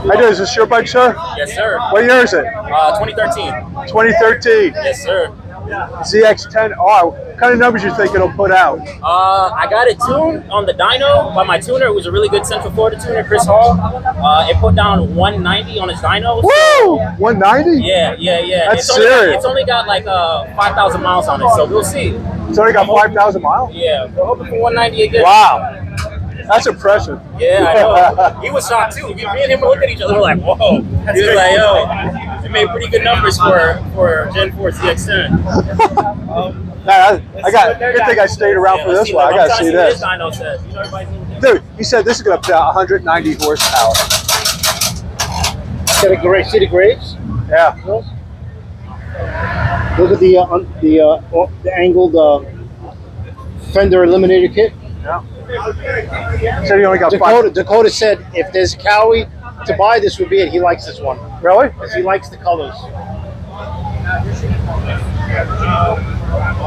How do? Is this your bike, sir? Yes, sir. What year is it? 2013. 2013. Yes, sir. ZX-10R. What kind of numbers you think it'll put out? I got it tuned on the dyno by my tuner. It was a really good Central Florida tuner, Chris Hall. It put down 190 on its dyno. Woo! 190? Yeah. That's serious. It's only got like 5,000 miles on it, so we'll see. It's only got 5,000 miles? Yeah, we're hoping for 190 again. Wow. That's impressive. Yeah, I know. He was shocked too. Me and him looked at each other, we're like, whoa. He was like, yo, you made pretty good numbers for Gen 4 ZX-10. Good thing I stayed around for this one. I gotta see this. Dude, he said this is gonna put out 190 horsepower. Got a great city grades. Yeah. Look at the angled fender eliminator kit. Yeah. Said he only got Dakota said if there's a Cowie to buy, this would be it. He likes this one. Really? Because he likes the colors.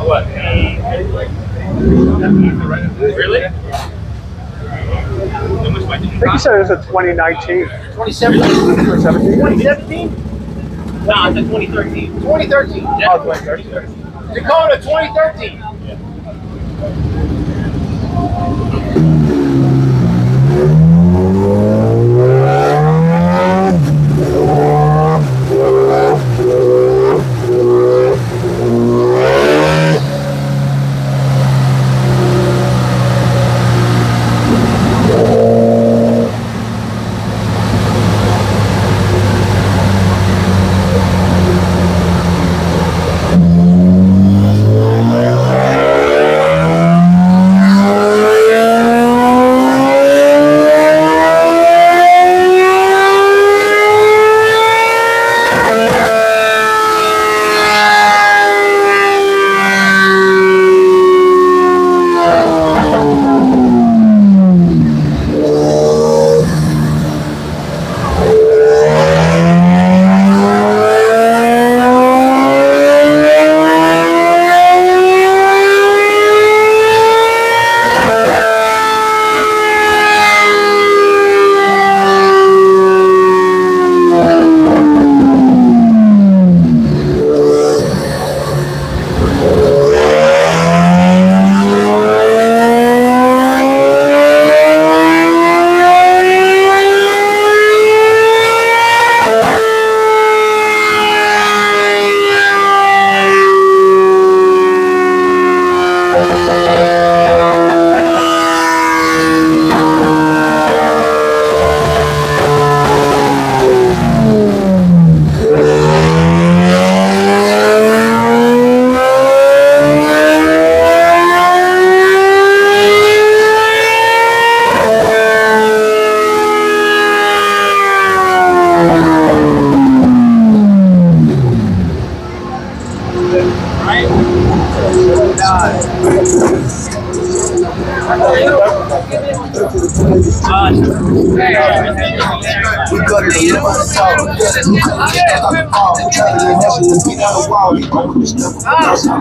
What? Really? I think he said it was a 2019. 2017? 2017? No, it's a 2013. 2013. Yeah. Oh, 2013. Dakota, 2013. We got it.